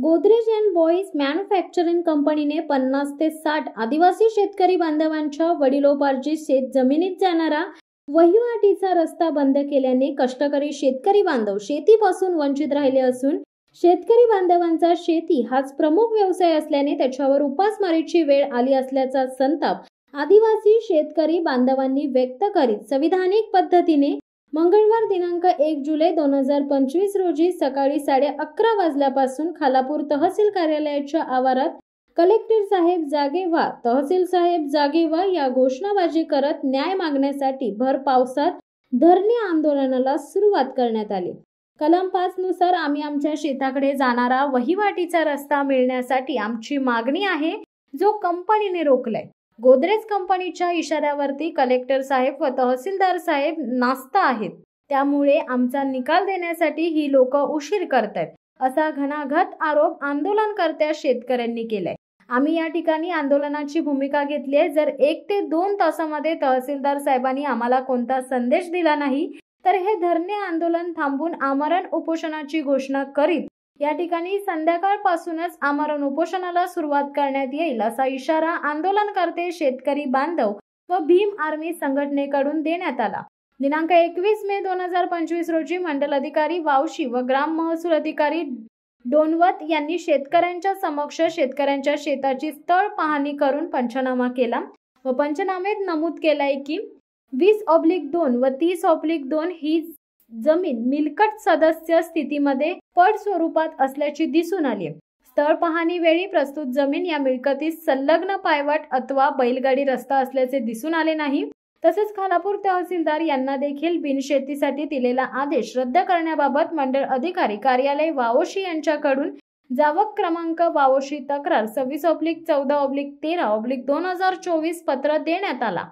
Godrej and boys manufacturing कंपनीने 50 ते 60 आदिवासी शेतकरी बांधवांच्या वडिलोपार्जित शेत जमिनीत जाणारा वहिवाटीचा रस्ता बंद केल्याने कष्टकरी शेतकरी बांधव शेतीपासून वंचित राहिले असून शेतकरी बांधवांचा शेती हाच प्रमुख व्यवसाय असल्याने त्याच्यावर उपासमारीची वेळ आली असल्याचा संताप आदिवासी शेतकरी बांधवांनी व्यक्त करीत संविधानिक पद्धतीने मंगळवार दिनांक 1 जुलै 2025 रोजी सकाळी 11:30 वाजल्यापासून खालापूर तहसील कार्यालयाच्या आवारात कलेक्टर साहेब जागे व्हा, तहसील साहेब जागे व्हा या घोषणाबाजी करत न्याय मागण्यासाठी भर पावसात धरणे आंदोलनाला सुरुवात करण्यात आली। कलम 5 नुसार आम्ही आमच्या शेताकडे जाणारा वहिवाटीचा रस्ता मिळण्यासाठी आमची मागणी आहे, जो कंपनीने रोखलाय। गोदरेज कंपनीच्या इशाऱ्यावरती कलेक्टर साहेब व तहसीलदार साहेब नाचत आहेत, त्यामुळे आमचा निकाल देण्यासाठी ही लोक उशीर करतायत, असा घणाघात आरोप आंदोलनकर्त्या शेतकऱ्यांनी केलाय। आम्ही या ठिकाणी आंदोलनाची भूमिका घेतली आहे। जर 1 ते 2 तासामध्ये तहसीलदार साहेबांनी आम्हाला कोणता संदेश दिला नाही तर हे धरणे आंदोलन थांबून आमरण उपोषणाची घोषणा करीत या ठिकाणी संध्याकाळपासूनच आमरण उपोषणाला सुरुवात करण्यात येईल, असा इशारा आंदोलनकर्ते शेतकरी बांधव व भीम आर्मी संघटनेकडून देण्यात आला। दिनांक 21 मे 2025 रोजी मंडल अधिकारी वावशी व ग्राम महसूल अधिकारी डोनवत यांनी शेतकऱ्यांच्या समक्ष शेतकऱ्यांच्या शेताची स्थळ पाहणी करून पंचनामा केला व पंचनामेत नमूद केलाय की 20/2 व 30/2 ही जमीन मिलकत सदस्य स्थितीमध्ये पड स्वरूपात असल्याची दिसून आली। स्थळ पाहणी वेळी प्रस्तुत जमीन या मिळकतीत संलग्न पायवाट अथवा बैलगाडी रस्ता असल्याचे दिसून आले नाही। तसेच खालापूर तहसीलदार यांना देखील बिनशेतीसाठी दिलेला आदेश रद्द करण्याबाबत मंडळ अधिकारी कार्यालय वावोशी यांच्याकडून जावक क्रमांक वावोशी तक्रार 26/14/13/2024 पत्र देण्यात आला।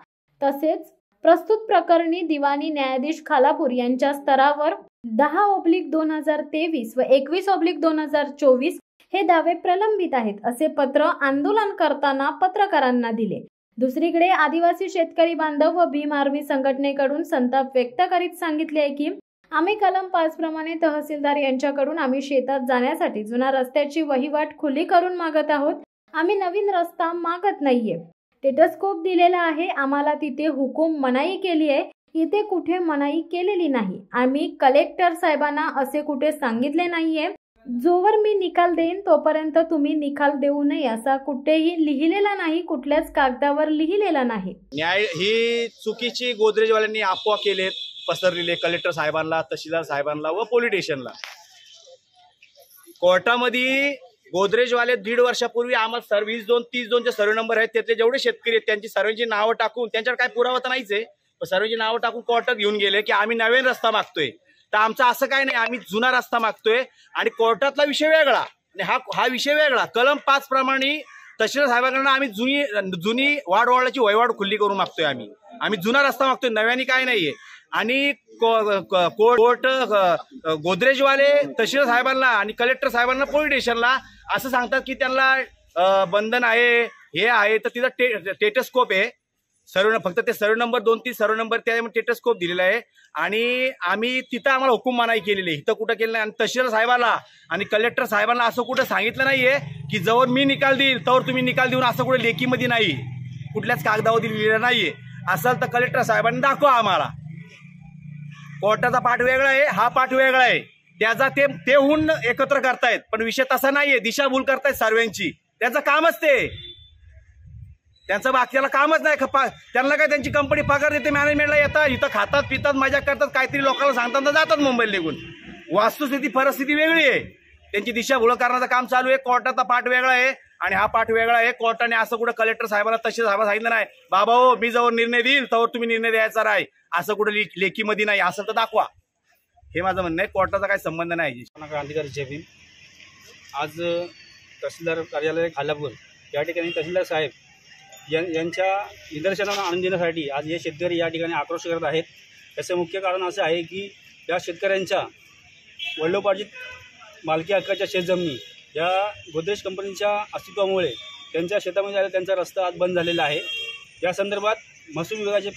तसेच प्रस्तुत प्रकरणी दिवाणी न्यायाधीश खालापूर यांच्या स्तरावर 10/2023 व 21/2024 हे दावे प्रलंबित आहेत, असे पत्र आंदोलन करताना पत्रकारांना दिले। दुसरीकडे आदिवासी शेतकरी बांधव व भीम आर्मी संघटनेकडून संताप व्यक्त करीत सांगितले आहे की आम्ही कलम 5 प्रमाणे तहसीलदार यांच्याकडून आम्ही शेतात जाण्यासाठी जुना रस्त्याची वहिवाट खुली करून मागत आहोत। आम्ही नवीन रस्ता मागत नाहीये। स्टेटस्कोप दिलेला आहे, आम्हाला तिथे हुकूम मनाई केली आहे, इथे कुठे मनाई केलेली नाही। आम्ही कलेक्टर साहेबांना असे कुठे सांगितले नाहीये, जोवर मी निकाल देईन तोपर्यंत तुम्ही निकाल देऊ नये असा कुठेही लिहिलेला नाही, कुठल्याच कागदावर लिहिलेला नाही। न्याय ही चुकीची गोदरेजवाल्यांनी अफवा केलेत, पसरलेले कलेक्टर साहेबांना, तहसीलदार साहेबांना व पोलीस स्टेशनला। कोर्टामध्ये गोदरेजवाले 1.5 वर्षापूर्वी आम्हाला सर्व 20-2-30-2 सर्वे नंबर आहेत, त्यातले जेवढे शेतकरी आहेत त्यांची सर्वांची नावं टाकून, त्यांच्यावर काय पुरावा तर नाहीच आहे, पण सर्वांची नावं टाकून कोर्टात घेऊन गेले की आम्ही नवीन रस्ता मागतोय। तर आमचं असं काय नाही, आम्ही जुना रस्ता मागतोय आणि कोर्टातला विषय वेगळा आणि हा विषय वेगळा। कलम 5 प्रमाणे तहसीलदार साहेबांकडून आम्ही जुनी वाढवाडाची वहिवाट खुल्ली करून मागतोय। आम्ही जुना रस्ता मागतोय, नव्याने काय नाहीये। आणि कोर्ट गोदरेजवाले तहसीलदार साहेबांना आणि कलेक्टर साहेबांना पोलीस स्टेशनला असं सांगतात की त्यांना बंधन आहे, हे आहे, तर तिथं स्टेटस्कोप आहे सर्व, फक्त ते सर्व नंबर 2-3 सर्व नंबर त्यामध्ये स्टेटस्कोप दिलेला आहे आणि आम्ही तिथं आम्हाला हुकूम मनाई केलेली आहे, इथं कुठं केलं नाही। आणि तहसीलदार साहेबांना आणि कलेक्टर साहेबांना असं कुठं सांगितलं नाहीये की जवळ मी निकाल देईल तवर तुम्ही निकाल देऊन, असं कुठे लेखीमध्ये नाही, कुठल्याच कागदावर लिहिलेलं नाहीये। असेल तर कलेक्टर साहेबांनी दाखवा आम्हाला। कोर्टाचा पाठ वेगळा आहे, हा पाठ वेगळा आहे, त्याचा ते होऊन एकत्र करतायत, पण विषय तसा नाहीये, दिशाभूल करतायत सर्वांची। त्यांचं कामच ते, त्यांचं बाकीला कामच नाही। त्यांना काय त्यांची कंपनी पगार देते, मॅनेजमेंटला येतात, इथं खातात पितात मजा करतात, काहीतरी लोकांना सांगतात जातात मुंबईला निघून। वास्तुस्थिती परिस्थिती वेगळी आहे, त्यांची दिशाभूल करण्याचं काम चालू आहे। कोर्टाचा पाठ वेगळा आहे आणि हा पाठ वेगळा आहे। कोर्टाने असं कुठं कलेक्टर साहेबांना तहसीलदार साहेबांना सांगितलं नाही, बाबा हो मी जवळ निर्णय देईल तवर तुम्ही निर्णय द्यायचा नाही, असं कुठं लेखीमध्ये नाही, असं तर दाखवा, हे माझं म्हणणं आहे। कोर्टाचा काही संबंध नाही। क्रांतिकारी जय भीम। आज तहसीलदार कार्यालय खालापूर या ठिकाणी तहसीलदार साहेब यांच्या निदर्शनाला आणून देण्यासाठी आज हे शेतकरी या ठिकाणी आक्रोश करत आहेत। त्याचे मुख्य कारण असं आहे की या शेतकऱ्यांच्या वडिलोपार्जित मालकी हक्काच्या शेतजमिनी या गोदरेज कंपनीच्या अस्तित्वामुळे त्यांच्या शेतामध्ये आलेला त्यांचा रस्ता आज बंद झालेला आहे। या संदर्भात महसूल विभागाचे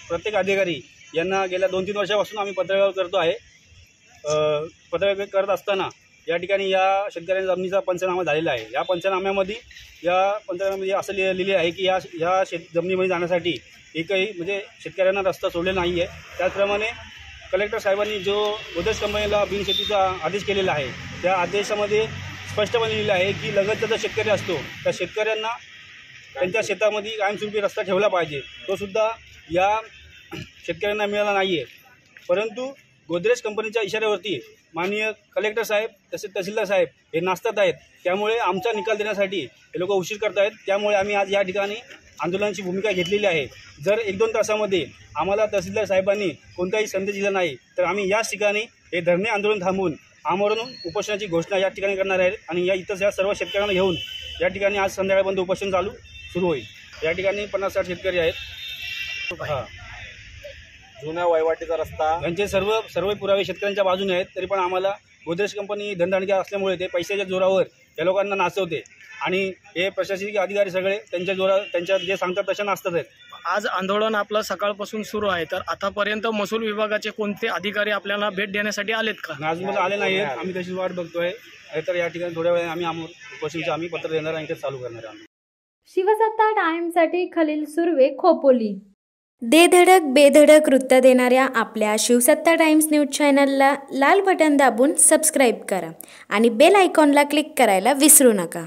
प्रत्येक अधिकारी यांना गेल्या 2-3 वर्षापासून आम्ही पत्रव्यवहार करतो आहे। पत्रव्यवहार करत असताना या ठिकाणी या शेतकऱ्यांच्या जमिनीचा पंचनामा झालेला आहे. या पंचनाम्यामध्ये असं लिहिले आहे की या जमिनीमध्ये जाण्यासाठी एकही म्हणजे शेतकऱ्यांना रस्ता सोडलेला नाही आहे. त्याचप्रमाणे कलेक्टर साहेबांनी जो गोदरेज कंपनीला बिनशेतीचा आदेश केलेला आहे त्या आदेशामध्ये स्पष्टपणे लिहिलं आहे की लगतचा जो शेतकरी असतो त्या शेतकऱ्यांना त्यांच्या शेतामध्ये कायमस्वरूपी रस्ता ठेवला पाहिजे. तो सुद्धा या शेतकऱ्यांना मिळाला नाही आहे. परंतु गोदरेज कंपनीच्या इशाऱ्यावरती माननीय कलेक्टर साहेब तसेच तहसीलदार साहेब हे नाचतात आहेत. त्यामुळे आमचा निकाल देण्यासाठी हे लोक उशीर करत आहेत. त्यामुळे आम्ही आज या ठिकाणी आंदोलनाची भूमिका घेतलेली आहे. जर 1-2 तासामध्ये आम्हाला तहसीलदार साहेबांनी कोणताही संदेश दिला नाही तर आम्ही याच ठिकाणी हे धरणे आंदोलन थांबवून आमरण उपोषणाची घोषणा या ठिकाणी करणार आहे. आणि या सर्व शेतकऱ्यांना घेऊन या ठिकाणी आज संध्याकाळपर्यंत उपोषण सुरू होईल. या ठिकाणी 50-60 शेतकरी आहेत. हां, जुन्या वहिवाटीचा रस्ता यांचे सर्व पुरावे शेतकऱ्यांच्या बाजूने आहेत. तरी पण आम्हाला गोदरेज कंपनी धनदांडगी असल्यामुळे ते पैशाच्या जोरावर या लोकांना नाचवते आणि हे प्रशासकीय अधिकारी सगळे त्यांच्या जे सांगतात तशा नाचतात आहेत. आज आंदोलन आपलं सकाळपासून सुरू आहे, तर आतापर्यंत महसूल विभागाचे कोणते अधिकारी आपल्याला भेट देण्यासाठी आलेत का? अजून आले नाही आहेत. आम्ही त्याची वाट बघतोय. तर या ठिकाणी थोड्या वेळाने आम्ही पत्र देणार आणि ते चालू करणार आहे. शिवसत्ता टाइम्ससाठी खलील सुर्वे, खोपोली. दे धडक बेधडक वृत्त देणाऱ्या आपल्या शिवसत्ता टाइम्स न्यूज चॅनलला लाल बटन दाबून सबस्क्राईब करा आणि बेल आयकॉनला क्लिक करायला विसरू नका.